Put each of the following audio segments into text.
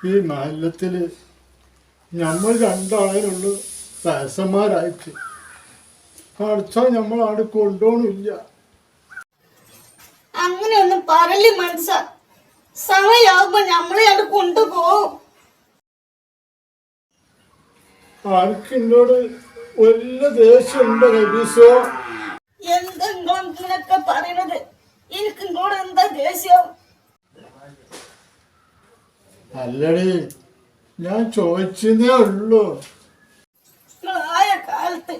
ഈ മഹല്ലത്തില് നമ്മൾ രണ്ടാളേലുള്ളു വയസ്സന്മാരായിട്ട് പഠിച്ചാൽ നമ്മൾ അവിടെ കൊണ്ടുപോകണില്ല. അങ്ങനെയൊന്നും പറയല്ലേ മനസ്സ, സമയാകുമ്പോ നമ്മളെ അവിടെ കൊണ്ടുപോകും. ആർക്ക് എന്നോട് വലിയ ദേഷ്യമുണ്ടോ നബീസോ? എന്തെങ്കിലും ഇങ്ങനൊക്കെ പറയണത്? എനിക്ക് ഇങ്ങോട്ട് എന്താ ദേഷ്യം? അല്ലടി, ഞാൻ ചോദിച്ചതേ ഉള്ളൂ. ആയ കാലത്ത്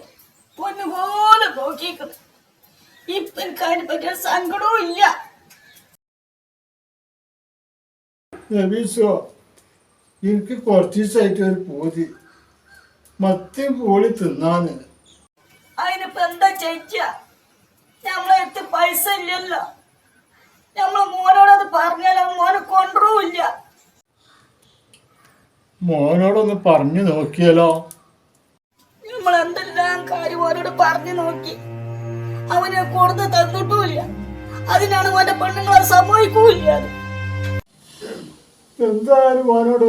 പൊന്നുപോലെ നോക്കിക്കുന്നത്, ഇപ്പൊ എനിക്ക് അതിനെ പറ്റിയ സങ്കടവും ഇല്ല. നബീസോ, എനിക്ക് കുറച്ച് ദിവസമായിട്ട് ഒരു പൂതി മത്തി പൂളി തിന്നാന്. അതിനിപ്പോ എന്താ ചെയ്യ? നമ്മളെ അടുത്ത് പൈസ ഇല്ലല്ലോ. നമ്മളെ മോനോടത് പറഞ്ഞാൽ മോനെ കൊണ്ടുപോവില്ല. മോനോടൊന്ന് പറഞ്ഞു നോക്കിയാലോ? നമ്മൾ എന്തെല്ലാം കാര്യം മോനോട് പറഞ്ഞു നോക്കി, അവനെ കൊടുത്ത് തന്നിട്ടുമില്ല. അതിനാണ് മോന്റെ പെണ്ണുങ്ങളെ സമ്മതിക്കൂല്ല. എന്തായാലും മോനോട്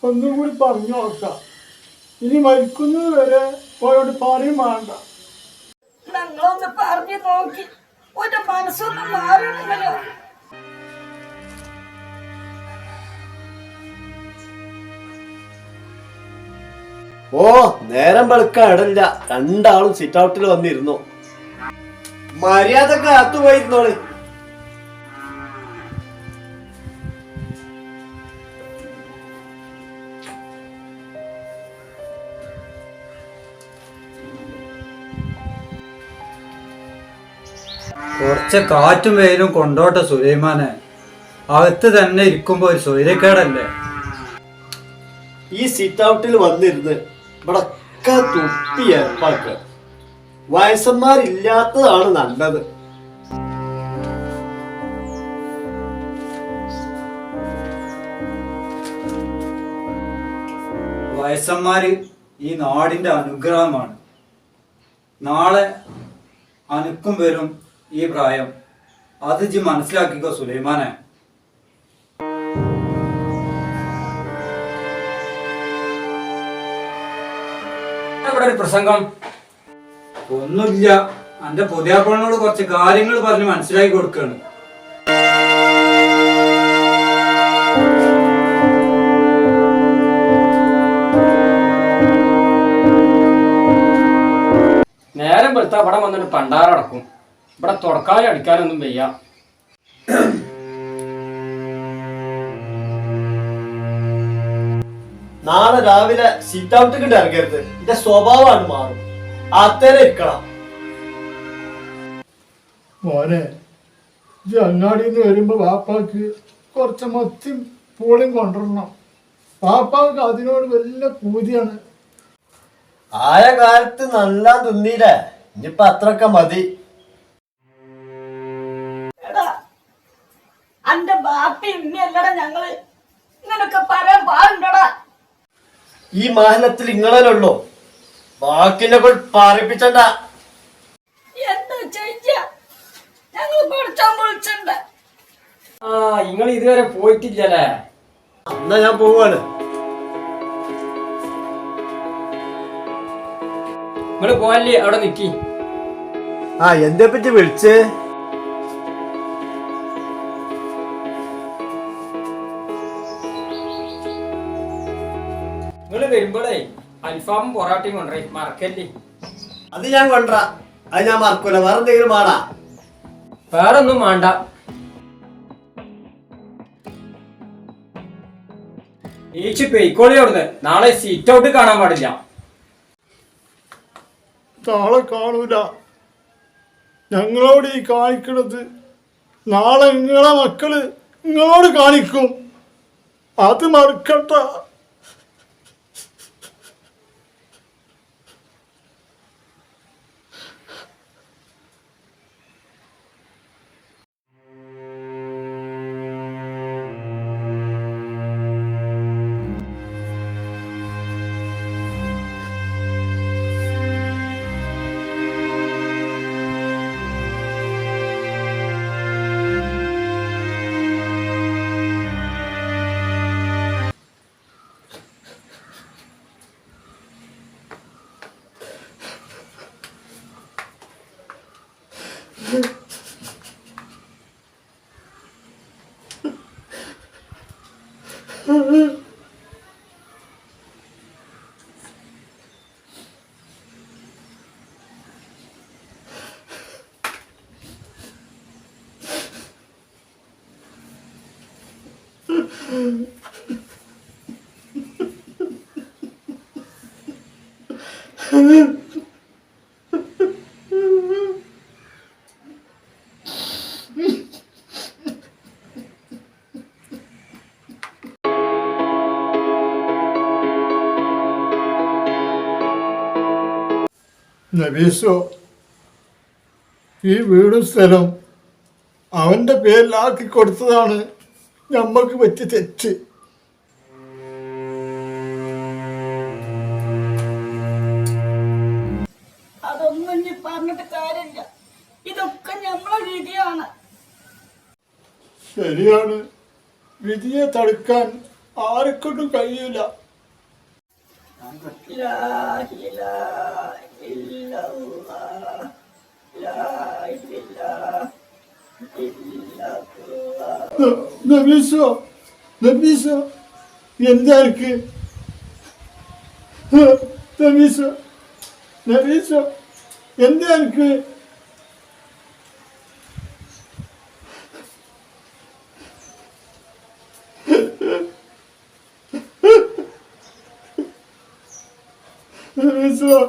ഒന്നും കൂടി പറഞ്ഞു നോക്കാം. ഇനി മരിക്കുന്നത് വരെ മോനോട് പറയും വേണ്ട. ഞങ്ങളൊന്ന് പറഞ്ഞു നോക്കി, ഒരു മനസ്സൊന്നും മാറണമല്ലോ. ഓ, നേരം വെളുക്കാൻ ഇടല്ല. രണ്ടാളും സിറ്റ് ഔട്ടിൽ വന്നിരുന്നു. മര്യാദക്ക് അകത്തു പോയിരുന്നോളി. കുറച്ച് കാറ്റും വെയിലും കൊണ്ടോട്ടെ സുലൈമാനെ. അകത്ത് തന്നെ ഇരിക്കുമ്പോ ഒരു സ്വൈര്യക്കേടല്ലേ? ഈ സിറ്റ് ഔട്ടിൽ വന്നിരുന്ന് ഇവിടൊക്കെ തുപ്പി ഏർപ്പാക്കുക. വയസ്സന്മാരില്ലാത്തതാണ് നല്ലത്. വയസ്സന്മാര് ഈ നാടിന്റെ അനുഗ്രഹമാണ്. നാളെ അനക്കും വരും ഈ പ്രായം. അത് ജി മനസ്സിലാക്കിക്കോ സുലൈമാനെ. ഇവിടെ ഒരു പ്രസംഗം ഒന്നുമില്ല. എന്റെ പുതിയാപ്പളിനോട് കുറച്ച് കാര്യങ്ങൾ പറഞ്ഞ് മനസ്സിലാക്കി കൊടുക്കുകയാണ്. നേരം വെളുത്താ ഇവിടെ വന്നിട്ട് പണ്ടാറടക്കും. ഇവിടെ തുടക്കാനും അടിക്കാനൊന്നും വയ്യ. നാളെ രാവിലെ സിറ്റ് ഔട്ടിൽ ഇറങ്ങരുത്. എന്റെ സ്വഭാവമാണ് മാറും. അത്തേനെ ഇരിക്കണം. മോനെ, ഇത് അങ്ങാടിയിൽ നിന്ന് വരുമ്പോ വാപ്പാക്ക് കുറച്ച് മത്തി പൂളിയും കൊണ്ടുവരണം. വാപ്പാക്ക് അതിനോട് വലിയ പൂതിയാണ്. ആയ കാലത്ത് നല്ല തിന്നീലേ, ഇനിയിപ്പൊ അത്രയൊക്കെ മതി. എടാ, അന്റെ ബാപ്പി ഇമ്മയല്ലടാ ഞങ്ങള്. ഇങ്ങനൊക്കെ പറയാൻ പാടുണ്ടടാ. ഈ മാഹലത്തിൽ ഇങ്ങളല്ലുള്ളൂ. ബാക്കിനെ കൊണ്ട് പാറിപ്പിച്ചണ്ട. എന്താ ചെയ്യ? ഞങ്ങൾ പഠിച്ചാൻ വിളിച്ചിട്ടുണ്ട്. ആ, നിങ്ങൾ ഇതുവരെ പോയിട്ടില്ലല്ലേ? എന്നാ ഞാൻ പോവാണ്. നിങ്ങള് പോവല്ലേ? അവിടെ നിക്കി. ആ, എന്തേ പറ്റി വിളിച്ചേ? നിങ്ങള് വരുമ്പോഴേ അൽഫാമും പൊറാട്ടയും കൊണ്ടേ മറക്കല്ലേ. അത് ഞാൻ കൊണ്ടുവരാ. അത് ഞാൻ മറക്കൂല. വേറെ എന്തെങ്കിലും വേണാ? വേറെ ഒന്നും വേണ്ട. ഈച്ച് പെയ്ക്കോളി അവിടുന്ന്. നാളെ സീറ്റ് ഔട്ട് കാണാൻ പാടില്ല. നാളെ കാണൂല. ഞങ്ങളോട് ഈ കാണിക്കണത് നാളെ നിങ്ങളെ മക്കള് നിങ്ങളോട് കാണിക്കും. അത് മറക്കട്ട. നബീസോ, ഈ വീടും സ്ഥലം അവൻ്റെ പേരിലാക്കി കൊടുത്തതാണ് നമ്മൾക്ക് പറ്റിയ തെറ്റ്. അതൊന്നും ഇനി പറഞ്ഞിട്ട് കാര്യമില്ല. ഇതൊക്കെ നമ്മളെ വിധിയാണ്. ശരിയാണ്, വിധിയെ തടുക്കാൻ ആരെക്കൊണ്ടും കഴിയില്ല. ലാ ഇലാഹ ഇല്ലല്ലാഹ്. ലാ ഇലാഹ ഇല്ലല്ലാഹ്. നബീസോ എന്താ എനിക്ക്? നബീസോ എന്താ എനിക്ക്? നബീസോ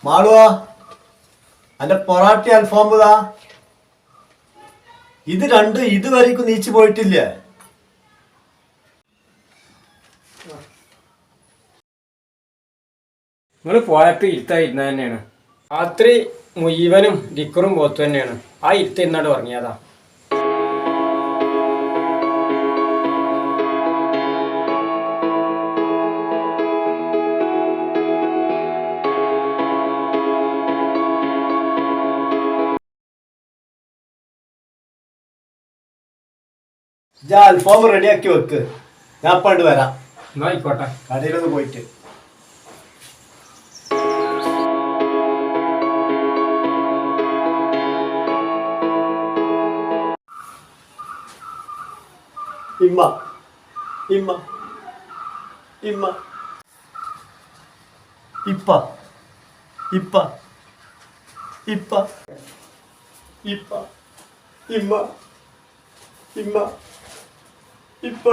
മാളുവാ, അന്റെ പൊറാട്ടി അൽഫാമുതാ. ഇത് രണ്ടും ഇതുവരെക്കും നീച്ചു പോയിട്ടില്ല. നിങ്ങൾ പോയപ്പോ ഇരുത്തായിരുന്ന തന്നെയാണ്. രാത്രി മുഴുവനും ദിക്കറും പോത്തു തന്നെയാണ്. ആ ഇരുത്തിരുന്നാട് ഉറങ്ങിയതാ. ഞാൻ അൽഫാം റെഡിയാക്കി വെക്ക്, ഞാൻ പണ്ട് വരാം. എന്നാ ആയിക്കോട്ടെ. കടയിലൊന്ന് പോയിട്ട്. ഇമ്മ ഇമ്മ ഇമ്മ ഇപ്പ ഇപ്പ ഇപ്പ ഇപ്പ ഇമ്മ ഇമ്മ ഇപ്പ.